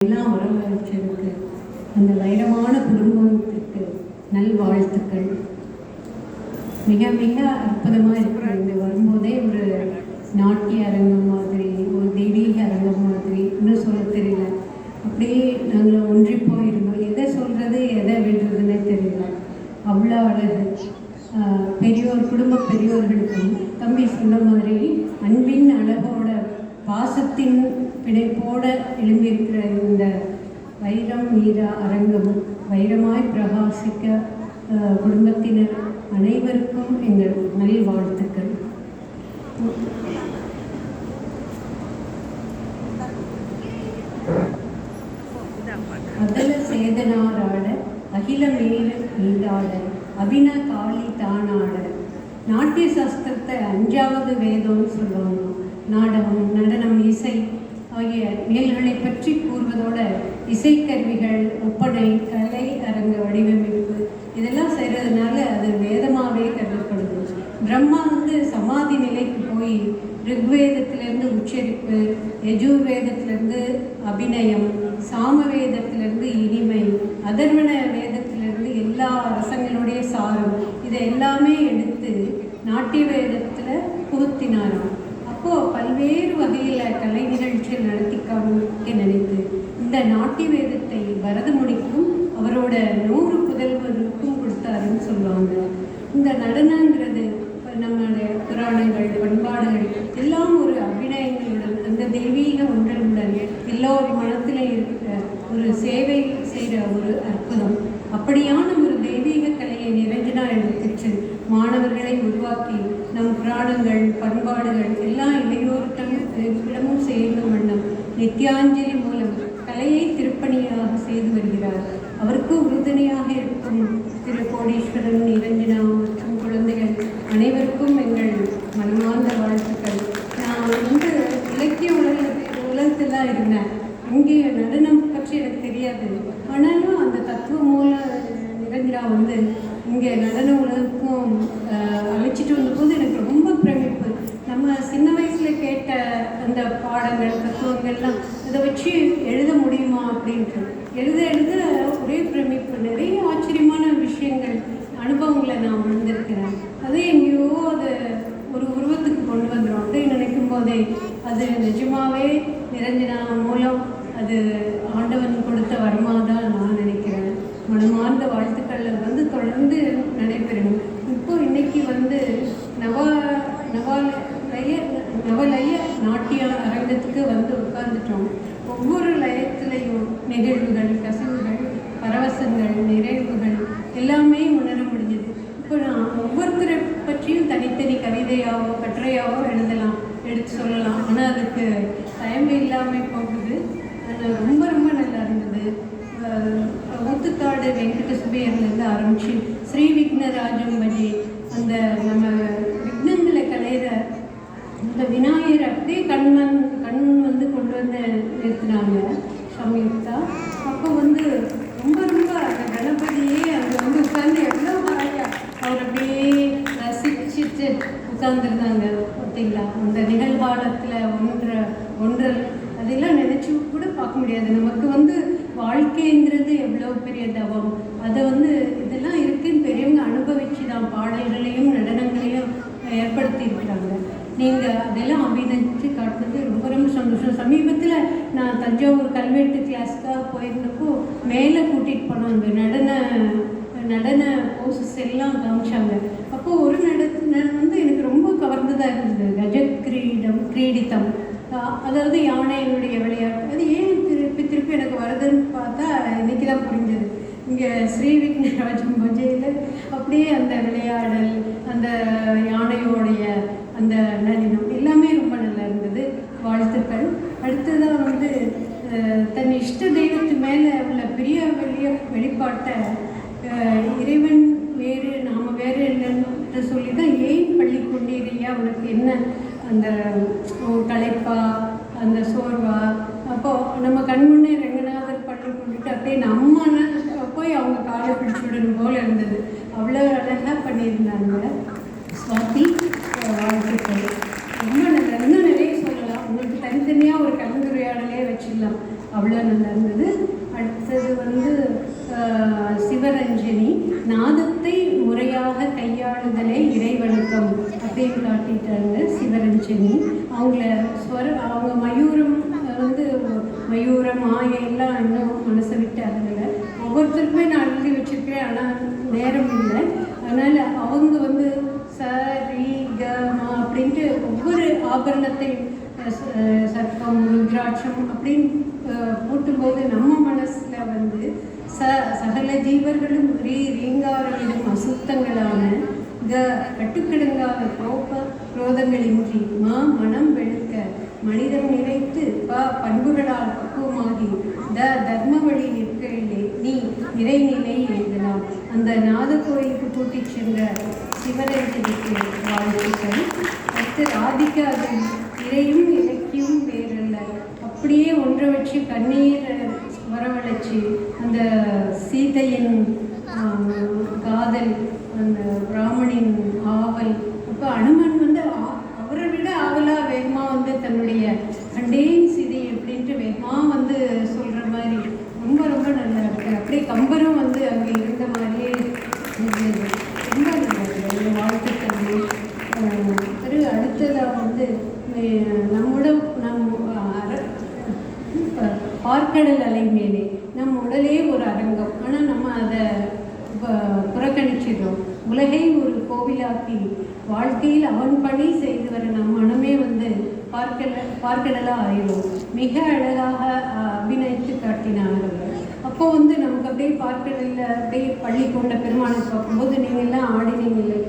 எல்லாம் வரவழைச்சதுக்கு அந்த வைரமான குடும்பத்துக்கு நல்வாழ்த்துக்கள். மிக மிக அற்புதமாக இருக்கிற இந்த வரும்போதே ஒரு நாட்டிய அரங்கம் மாதிரி, ஒரு தெய்வீக அரங்கம் மாதிரி, இன்னும் சொல்ல தெரியல. அப்படியே நாங்கள் ஒன்றி போயிருந்தோம். எதை சொல்கிறது எதை விடுறதுன்னே தெரியல. அவ்வளோ அழகு. குடும்ப பெரியோர்களுக்கும் தம்பி சொன்ன மாதிரி அன்பின் அழகோட பாசத்தின் பிணைப்போட எழுந்திருக்கிற இந்த வைரம் மீரா அரங்கம் வைரமாய் பிரகாசிக்க குடும்பத்தினர் அனைவருக்கும் எங்கள் நல்வாழ்த்துக்கள். அதல சேதனாராட அகில மேல நீராட அபின காளி தானாட. நாட்டிய சாஸ்திரத்தை 5வது வேதம்னு சொல்லுவாங்க. நாடகம், நடனம், இசை ஆகிய நிகழ்களை பற்றி கூறுவதோட இசைக்கருவிகள், ஒப்பனை, கலை அரங்க வடிவமைப்பு இதெல்லாம் செய்கிறதுனால அது வேதமாகவே கருதப்படுது. பிரம்மா சமாதி நிலைக்கு போய் ரிக்வேதத்திலேருந்து உச்சரிப்பு, யஜுர்வேதத்திலேருந்து அபிநயம், சாமவேதத்திலேருந்து இனிமை, அதர்வண வேதத்திலேருந்து எல்லா ரசங்களுடைய சாரம் இதை எல்லாமே எடுத்து நாட்டிய வேதத்தில் புகுத்தினாராம். அப்போது பல்வேறு வகையில் கலை நிகழ்ச்சிகள் நடத்தி காமிக்க நினைத்து இந்த நாட்டிய வேதத்தை பரதமுனிக்கும் அவரோட 100 புதல்வருக்கும் கொடுத்தாருன்னு சொல்லுவாங்க. இந்த நடனங்கிறது நம்மளுடைய புராணங்கள், பண்பாடுகள் எல்லாம் ஒரு அபிநயங்களுடன், அந்த தெய்வீக ஒன்றலுடன் எல்லோரும் மனத்தில் இருக்கிற ஒரு சேவை செய்கிற ஒரு அற்புதம். அப்படியான ஒரு தெய்வீக கலையை நிரஞ்சனா எடுத்துச்சு மாணவர்களை உருவாக்கி நம் புராணங்கள், பண்பாடுகள் எல்லா இளையோரிடமும் சேர்ந்த வண்ணம் நித்யாஞ்சலி மூலம் கலையை திருப்பணியாக செய்து வருகிறார். அவருக்கு உறுதுணையாக இருக்கும் திரு கோடீஸ்வரன், நிரஞ்சனா மற்றும் குழந்தைகள் அனைவருக்கும் எங்கள் மனமார்ந்த வாழ்த்துக்கள். நான் இலக்கிய உலகத்தில் தான் இருந்தேன். இங்கே நடனம் பற்றி எனக்கு தெரியாது. ஆனாலும் அந்த தத்துவ மூல நிரஞ்சனா இங்கே நடன உலகத்துக்கும் அழைச்சிட்டு வந்தபோது எனக்கு ரொம்ப பிரமிப்பு. நம்ம சின்ன வயசில் கேட்ட அந்த பாடங்கள், தத்துவங்கள்லாம் இதை வச்சு எழுத முடியுமா அப்படின்ட்டு எழுத ஒரே பிரமிப்பு. நிறைய ஆச்சரியமான விஷயங்கள், அனுபவங்களை நான் உணர்ந்திருக்கிறேன். அதே எங்கேயோ அதை ஒரு உருவத்துக்கு கொண்டு வந்துடும். அப்படியே நினைக்கும் போதே அது நிஜமாகவே நிரஞ்சனா மூலம் அது ஆண்டவன் கொடுத்த வரமாக தான் நான் நினைக்கிறேன். மனமார்ந்த வாழ்த்துக்கள் தொடர்ந்து நடைபெறணும். இன்னைக்கு நவலய நாட்டிய அரங்கத்துக்கு உட்கார்ந்துட்டோம். ஒவ்வொரு லயத்திலையும் நிகழ்வுகள், கசிவுகள், பரவசங்கள், நிறைவுகள் எல்லாமே உணர முடிஞ்சது. இப்போ நான் ஒவ்வொருத்தரை பற்றியும் தனித்தனி கவிதையாவோ கட்டுரையாவோ எடுத்து சொல்லலாம். ஆனால் அதுக்கு டைம் இல்லாமல் போகுது. ரொம்ப ரொம்ப நல்லா இருந்தது. ஊத்துக்காடு வெங்கட சுபையர்லேருந்து ஆரம்பித்து ஸ்ரீ விக்னராஜம் பஜி, அந்த நம்ம விக்னங்களை கலையிற அந்த விநாயகர் அப்படியே கண் கொண்டு வந்து நிறுத்தினாங்க சமயுக்தா. அப்போ ரொம்ப ரொம்ப அந்த கணபதியே அங்கே உட்கார்ந்து எவ்வளோ அவர் அப்படியே ரசிச்சுட்டு உட்கார்ந்துருந்தாங்க. பார்த்தீங்களா, அந்த நிகழ்காலத்தில் ஒன்றல் அதெல்லாம் நினச்சி கூட பார்க்க முடியாது. நமக்கு வாழ்க்கைங்கிறது எவ்வளோ பெரிய தவம். அதை இதெல்லாம் இருக்குன்னு பெரியவங்க அனுபவிச்சு தான் பாடல்களையும் நடனங்களையும் ஏற்படுத்தி இருக்கிறாங்க. நீங்கள் அதெல்லாம் அபிநயிச்சு காட்டுறது ரொம்ப ரொம்ப சந்தோஷம். சமீபத்தில் நான் தஞ்சாவூர் கல்வெட்டு கிளாஸ்க்காக போயிருந்தப்போ மேலே கூட்டிகிட்டு போனோம். அந்த நடன போசஸ் எல்லாம் காமிச்சாங்க. அப்போது ஒரு நடனம் எனக்கு ரொம்ப கவர்ந்ததாக இருந்தது. கிரீடித்தம், அதாவது யானையினுடைய விளையாட்டு. அது ஏன் திருப்பி எனக்கு வருதுன்னு பார்த்தா இன்றைக்கி தான் புரிஞ்சது. இங்கே ஸ்ரீ விக்னராஜம் பூஜையில் அப்படியே அந்த விளையாடல், அந்த யானையோடைய அந்த நளினம் எல்லாமே ரொம்ப நல்லா இருந்தது. வாழ்த்துக்கள். அடுத்ததாக தன் இஷ்ட தெய்வத்து மேலே உள்ள பெரிய வெளிப்பாட்டை இறைவன் வேறு நாம் வேறு இல்லைன்னு சொல்லி தான் ஏன் பள்ளி கொண்டீரையா, உனக்கு என்ன அந்த களைப்பா, அந்த சோர்வா. அப்போது நம்ம கண்முன்னே ரங்கநாதர் பள்ளி கொண்டுட்டு அப்படியே நம்ம போய் அவங்க காலை பிடிச்சி விடணும் போல் இருந்தது. அவ்வளோ அழகாக பண்ணியிருந்தாங்க. சுவாதி, வாழ்த்துக்கள். ரொம்ப நல்லா. இன்னும் நிறைய சொல்லலாம். உங்களுக்கு தனித்தனியாக ஒரு கலந்துரையாடலே வச்சிடலாம். அவ்வளோ நல்லா இருந்தது. காட்டுறது. அடுத்தது வந்து சிவரஞ்சனி, நாதத்தை முறையாக கையாளுதலே இறைவணக்கம் அப்படின்னு காட்டிட்டாங்க சிவரஞ்சனி. அவங்க மயூரம் வந்து மயூரம் மாய எல்லாம் இன்னும் மனசை விட்டு அதில் ஒவ்வொருத்தருக்குமே நான் எழுதி வச்சுருக்கேன், ஆனால் நேரம் இல்லை. அதனால் அவங்க வந்து ச ரி க மா அப்படின்ட்டு ஒவ்வொரு ஆபரணத்தையும் சர்ப்பம் ருத்ராட்சம் அப்படின்னு போட்டும்போது நம்ம மனசில் வந்து சகல ஜீவர்களும் ரீங்காரங்களும் அசுத்தங்களான கட்டுக்கிடங்காத குரோதங்களின்றி மனம் வெளுக்க மனிதன் நிறைத்து பண்புகளால் பக்குவமாகி தர்ம வழி நிற்கையிலே நீ இறைநிலை எழுதலாம். அந்த நாத கோயிலுக்கு கூட்டிச் சென்ற சிவரஞ்சனிக்கு வாழ்த்துக்கள். அடுத்து ராதிகா, அது இறையும் இலக்கியம் வேறல்ல, அப்படியே ஒன்றை வச்சு கண்ணீர் வரவழைச்சி அந்த சீதையின் காதல், அந்த பிராமணின் ஆவல். அப்போ அனுமன் வந்து அவரை விட ஆவலாக வேகமாக வந்து தன்னுடைய கண்டேன் சீதை அப்படின்ட்டு வேகமாக வந்து சொல்கிற மாதிரி ரொம்ப ரொம்ப நல்லா இருக்கு. அப்படியே கம்பரும் வந்து அங்கே இருந்த மாதிரியே இருந்தது. ரொம்ப நல்லா இருக்கு. வாழ்த்துக்கள். அடுத்ததாக வந்து பார்க்கடல் அலை மேலே நம் உடலே ஒரு அரங்கம், ஆனால் நம்ம அதை புறக்கணிச்சிடுறோம். உலகை ஒரு கோவிலாக்கி வாழ்க்கையில் அவன் பணி செய்து வர நம் மனமே வந்து பார்க்கடலாக ஆயிடும். மிக அழகாக அபிநயித்து காட்டினார்கள். அப்போ வந்து நமக்கு அப்படியே பார்க்கடலில் அப்படியே பள்ளி கொண்ட பெருமானை பார்க்கும்போது நீங்கள் எல்லாம் ஆடினீங்களே,